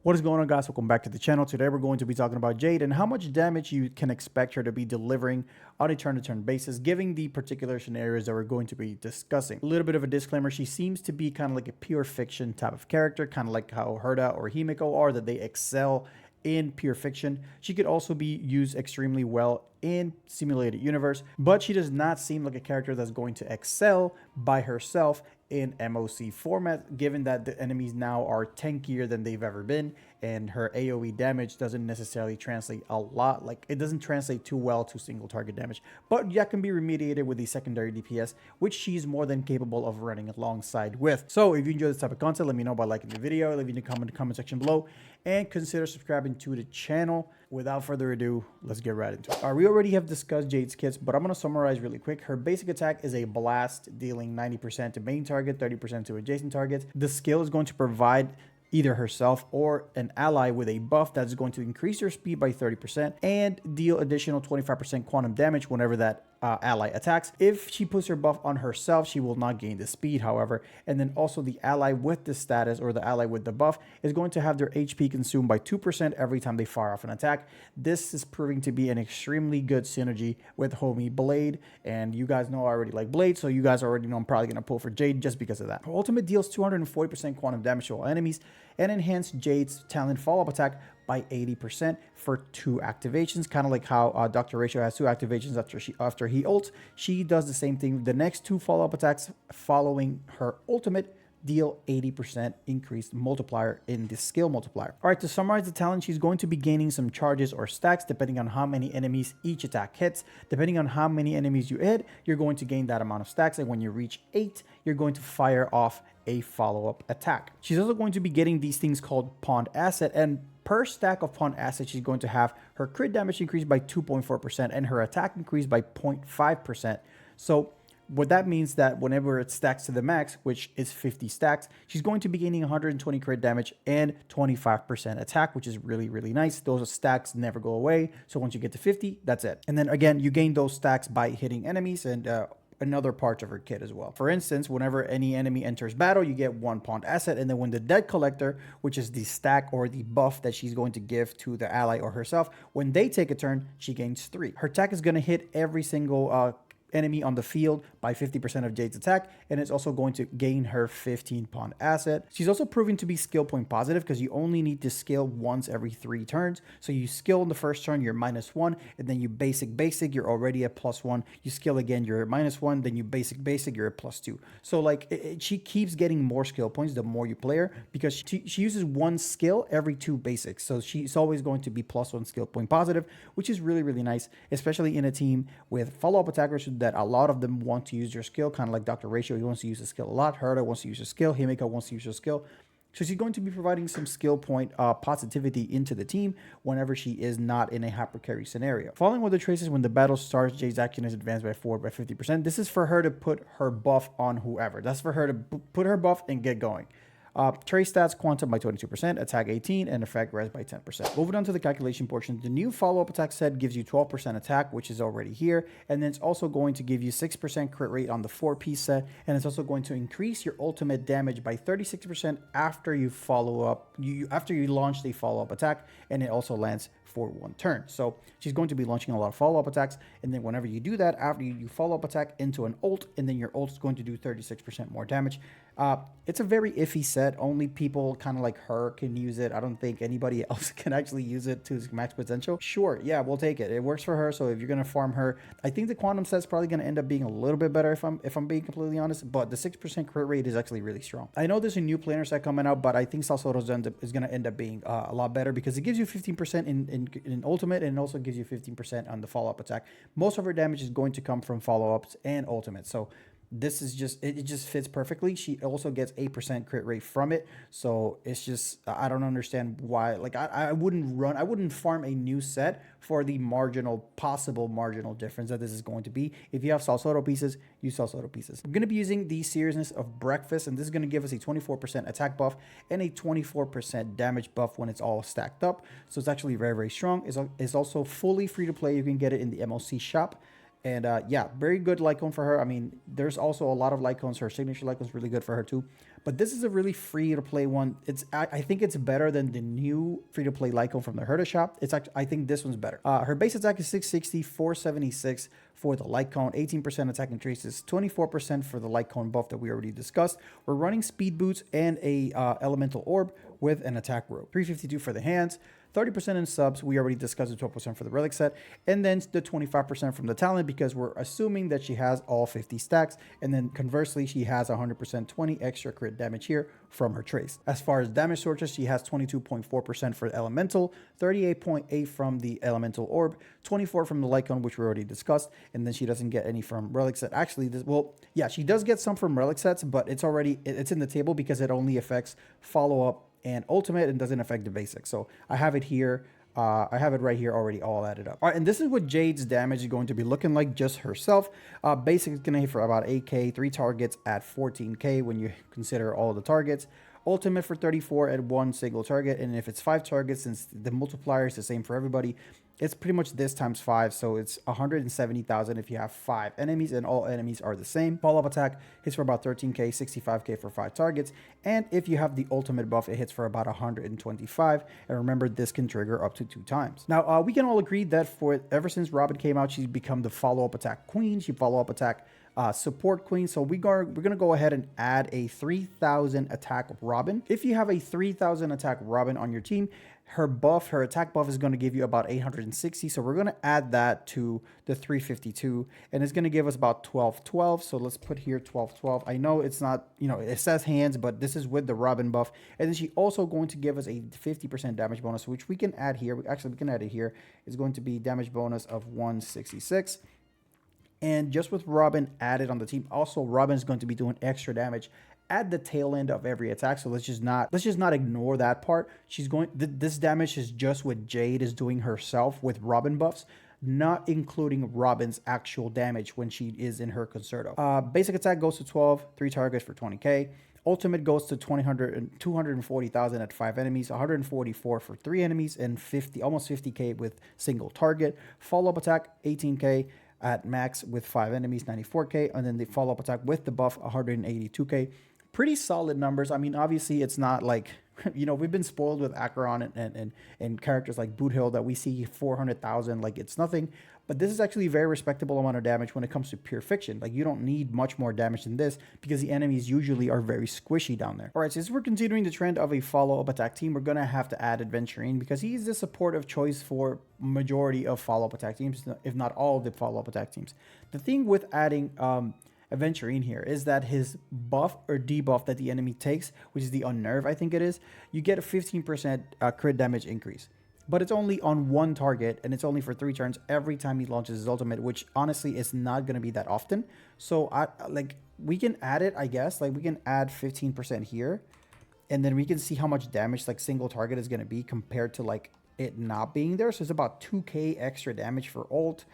What is going on, guys? Welcome back to the channel. Today we're going to be talking about Jade and how much damage you can expect her to be delivering on a turn-to-turn basis, given the particular scenarios that we're going to be discussing. A little bit of a disclaimer, she seems to be kind of like a pure fiction type of character, kind of like how Herda or Himiko are, that they excel in pure fiction. She could also be used extremely well in simulated universe, but she does not seem like a character that's going to excel by herself in MOC format, given that the enemies now are tankier than they've ever been, and her AoE damage doesn't necessarily translate a lot. Like, it doesn't translate too well to single target damage, but that can be remediated with the secondary DPS, which she's more than capable of running alongside with. So if you enjoy this type of content, let me know by liking the video, leaving a comment in the comment section below, and consider subscribing to the channel. Without further ado, let's get right into it. We already have discussed Jade's kits, but I'm going to summarize really quick. Her basic attack is a blast, dealing 90% to main target, 30% to adjacent targets. The skill is going to provide either herself or an ally with a buff that's going to increase their speed by 30% and deal additional 25% quantum damage whenever that ally attacks. If she puts her buff on herself, she will not gain the speed, however. And then also the ally with the status, or the ally with the buff, is going to have their HP consumed by 2% every time they fire off an attack. This is proving to be an extremely good synergy with homie Blade, and you guys know I already like Blade, so you guys already know I'm probably going to pull for Jade just because of that. Her ultimate deals 240% quantum damage to all enemies and enhance Jade's talent follow-up attack by 80% for 2 activations, kind of like how Dr. Ratio has 2 activations after he ults. She does the same thing. The next 2 follow-up attacks following her ultimate deal 80% increased multiplier in the skill multiplier. All right, to summarize the talent, she's going to be gaining some charges or stacks depending on how many enemies each attack hits. Depending on how many enemies you hit, you're going to gain that amount of stacks, and when you reach 8, you're going to fire off a follow-up attack. She's also going to be getting these things called pawned asset, and per stack of pawn asset, she's going to have her crit damage increased by 2.4% and her attack increased by 0.5%. So what that means that whenever it stacks to the max, which is 50 stacks, she's going to be gaining 120 crit damage and 25% attack, which is really, really nice. Those stacks never go away. So once you get to 50, that's it. And then again, you gain those stacks by hitting enemies and another part of her kit as well. For instance, whenever any enemy enters battle, you get 1 pawned asset, and then when the debt collector, which is the stack or the buff that she's going to give to the ally or herself, when they take a turn, she gains 3. Her attack is going to hit every single enemy on the field by 50% of Jade's attack, and it's also going to gain her 15 pawn asset. She's also proven to be skill point positive because you only need to skill once every 3 turns. So you skill in the first turn, you're -1, and then you basic, you're already at +1. You skill again, you're at -1, then you basic, you're at +2. So like she keeps getting more skill points the more you play her, because she uses 1 skill every 2 basics. So she's always going to be +1 skill point positive, which is really, really nice, especially in a team with follow-up attackers that a lot of them want to use their skill, kind of like Dr. Ratio. He wants to use his skill a lot. Herda wants to use her skill. Himiko wants to use her skill. So she's going to be providing some skill point positivity into the team whenever she is not in a hyper carry scenario. Following with the traces, when the battle starts, Jade's action is advanced by 50%. This is for her to put her buff on whoever. That's for her to put her buff and get going. Trace stats, quantum by 22%, attack 18, and effect res by 10%. Moving on to the calculation portion, the new follow-up attack set gives you 12% attack, which is already here, and then it's also going to give you 6% crit rate on the 4-piece set, and it's also going to increase your ultimate damage by 36% after you after you launch the follow-up attack, and it also lands for 1 turn. So she's going to be launching a lot of follow-up attacks, and then whenever you do that, after you follow-up attack into an ult, and then your ult is going to do 36% more damage. It's a very iffy set. Only people kind of like her can use it. I don't think anybody else can actually use it to its max potential. Sure, yeah, we'll take it. It works for her. So if you're gonna farm her, I think the quantum set's probably gonna end up being a little bit better if I'm being completely honest. But the 6% crit rate is actually really strong. I know there's a new planar set coming out, but I think Salsoto's is gonna end up being a lot better because it gives you 15% in ultimate, and it also gives you 15% on the follow-up attack. Most of her damage is going to come from follow-ups and ultimate. So this is just, it just fits perfectly. She also gets 8% crit rate from it. So it's just, I don't understand why. Like I wouldn't farm a new set for the possible marginal difference that this is going to be. If you have Salsoto pieces, use Salsoto pieces. I'm going to be using the Seriousness of Breakfast, and this is going to give us a 24% attack buff and a 24% damage buff when it's all stacked up. So it's actually very, very strong. It's also fully free to play. You can get it in the MOC shop. And yeah, very good Lycone for her. I mean, there's also a lot of Lycones. Her signature Lycone is really good for her too. but this is a really free-to-play one. I think it's better than the new free-to-play Lycone from the Herda shop. It's actually, I think this one's better. Her base attack is 660, 476 for the Lycone, 18% attack increases, 24% for the Lycone buff that we already discussed. We're running speed boots and a elemental orb with an attack rope. 352 for the hands, 30% in subs. We already discussed the 12% for the relic set, and then the 25% from the talent, because we're assuming that she has all 50 stacks, and then conversely she has 100% 20 extra crit damage here from her trace. As far as damage sources, she has 22.4% for the elemental, 38.8 from the elemental orb, 24 from the Lycone, which we already discussed, and then she doesn't get any from relic set. Actually, well, yeah, she does get some from relic sets, but it's in the table because it only affects follow-up and ultimate and doesn't affect the basics. So I have it here. I have it right here already all added up. All right, and this is what Jade's damage is going to be looking like just herself. Basic is going to hit for about 8k, 3 targets at 14k when you consider all the targets. Ultimate for 34 at 1 single target, and if it's 5 targets, since the multiplier is the same for everybody, it's pretty much this times 5, so it's 170,000 if you have 5 enemies, and all enemies are the same. Follow-up attack hits for about 13k, 65k for 5 targets, and if you have the ultimate buff, it hits for about 125, and remember, this can trigger up to 2 times. Now, we can all agree that ever since Robin came out, she's become the follow-up attack queen. She follow-up attack support queen. So we're going to go ahead and add a 3000 attack Robin. If you have a 3000 attack Robin on your team, her attack buff is going to give you about 860. So we're going to add that to the 352, and it's going to give us about 1212. So let's put here 1212. I know it's not, it says hands, but this is with the Robin buff. And then she's also going to give us a 50% damage bonus, which we can add here. Actually, we can add it here. It's going to be damage bonus of 166. And just with Robin added on the team, also Robin is going to be doing extra damage at the tail end of every attack. So let's just not ignore that part. This damage is just what Jade is doing herself with Robin buffs, not including Robin's actual damage when she is in her concerto. Basic attack goes to 12, 3 targets for 20k. Ultimate goes to 240,000 at 5 enemies, 144 for 3 enemies, and almost 50k with single target. Follow-up attack 18k. At max with 5 enemies, 94k, and then the follow-up attack with the buff, 182k. Pretty solid numbers. I mean, obviously, it's not like, we've been spoiled with Acheron and characters like Boothill that we see 400,000, like it's nothing. But this is actually a very respectable amount of damage when it comes to pure fiction. Like, you don't need much more damage than this because the enemies usually are very squishy down there. All right, since we're continuing the trend of a follow-up attack team, we're going to have to add Adventurine because he's the supportive choice for majority of follow-up attack teams, if not all of the follow-up attack teams. The thing with adding Adventurine here is that his buff or debuff that the enemy takes, which is the Unnerve, I think it is, you get a 15% crit damage increase. But it's only on 1 target, and it's only for 3 turns every time he launches his ultimate, which honestly is not going to be that often. So we can add it, I guess. Like, we can add 15% here, and then we can see how much damage like single target is going to be compared to like it not being there. So it's about 2k extra damage for ult.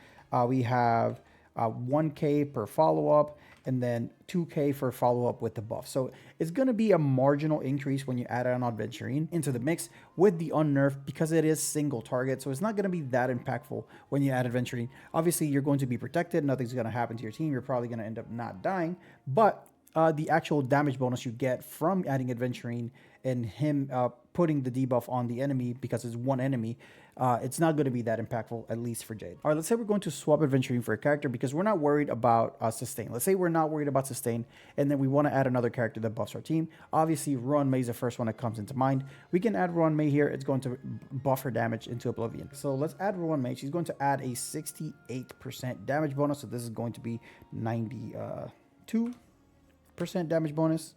We have 1k per follow-up, and then 2k for follow-up with the buff. So it's going to be a marginal increase when you add an Adventurine into the mix with the Unnerve because it is single target. So it's not going to be that impactful when you add Adventurine. Obviously, you're going to be protected. Nothing's going to happen to your team. You're probably going to end up not dying. But the actual damage bonus you get from adding Adventurine and him putting the debuff on the enemy because it's one enemy, it's not going to be that impactful, at least for Jade. All right, let's say we're going to swap Adventurine for a character because we're not worried about sustain. Let's say we're not worried about sustain, and then we want to add another character that buffs our team. Obviously, Ruan Mei is the first one that comes into mind. We can add Ruan Mei here. It's going to buff her damage into Oblivion. So let's add Ruan Mei. She's going to add a 68% damage bonus. So this is going to be 92% damage bonus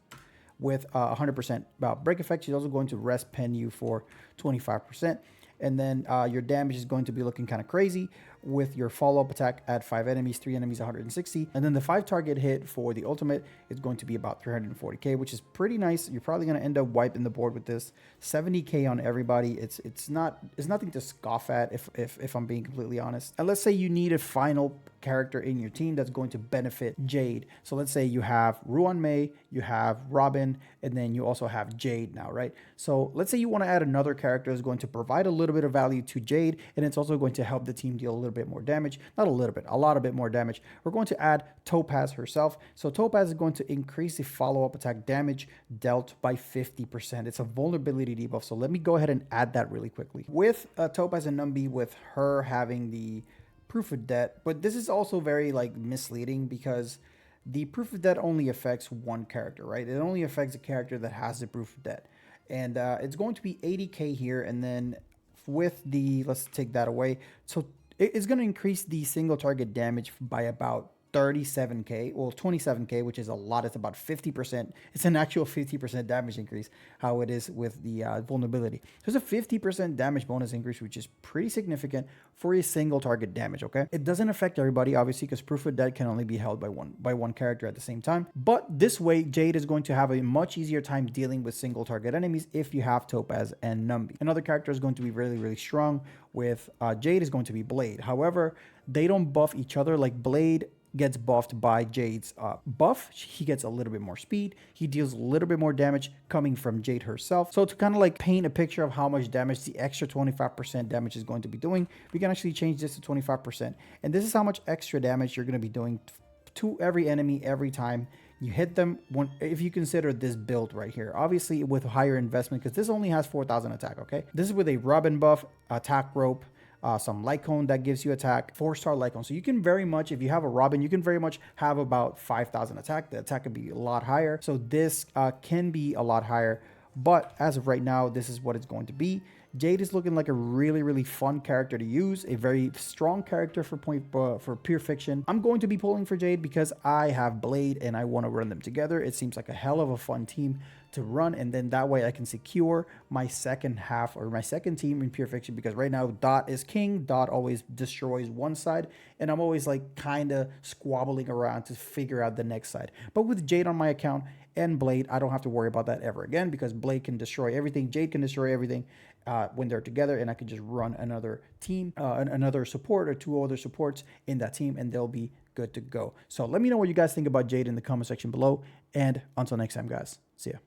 with 100% break effect. She's also going to rest pen you for 25%. And then your damage is going to be looking kind of crazy with your follow-up attack at 5 enemies, 3 enemies, 160. And then the 5 target hit for the ultimate is going to be about 340k, which is pretty nice. You're probably going to end up wiping the board with this. 70k on everybody. It's nothing to scoff at if I'm being completely honest. And let's say you need a final character in your team that's going to benefit Jade. So let's say you have Ruan Mei, you have Robin, and then you also have Jade now, right? So let's say you want to add another character that's going to provide a little bit of value to Jade, and it's also going to help the team deal a little little bit more damage. Not a little bit, a lot of bit more damage. We're going to add Topaz herself. So Topaz is going to increase the follow-up attack damage dealt by 50%. It's a vulnerability debuff. So let me go ahead and add that really quickly. With Topaz and Numbi, with her having the proof of debt, but this is also very like misleading because the proof of debt only affects one character, right? It only affects a character that has the proof of debt. And it's going to be 80k here, and then with the, let's take that away. So it's going to increase the single target damage by about 37k, well 27k, which is a lot. It's about 50%. It's an actual 50% damage increase, how it is with the vulnerability. There's a 50% damage bonus increase, which is pretty significant for a single target damage. Okay, it doesn't affect everybody obviously, because proof of debt can only be held by one character at the same time. But this way, Jade is going to have a much easier time dealing with single target enemies if you have Topaz and Numbi. Another character is going to be really strong with Jade is going to be Blade. However, they don't buff each other. Like Blade gets buffed by Jade's buff. He gets a little bit more speed. He deals a little bit more damage coming from Jade herself. So to kind of like paint a picture of how much damage the extra 25% damage is going to be doing, we can actually change this to 25%. And this is how much extra damage you're going to be doing to every enemy every time you hit them, if you consider this build right here. Obviously with higher investment, because this only has 4,000 attack, okay? This is with a Robin buff, attack rope, some light cone that gives you attack, 4-star light cone. So you can very much, if you have a Robin, you can very much have about 5,000 attack. The attack could be a lot higher. So this can be a lot higher. But as of right now, this is what it's going to be. Jade is looking like a really fun character to use, a very strong character for pure fiction. I'm going to be pulling for Jade because I have Blade and I want to run them together. It seems like a hell of a fun team to run, and then that way I can secure my second half or my second team in pure fiction, because right now Dot is king. Dot always destroys one side and I'm always like kind of squabbling around to figure out the next side. But with Jade on my account and Blade, I don't have to worry about that ever again, because Blade can destroy everything, Jade can destroy everything when they're together, and I can just run another team, another support or 2 other supports in that team, and they'll be good to go. So let me know what you guys think about Jade in the comment section below, and until next time guys, see ya.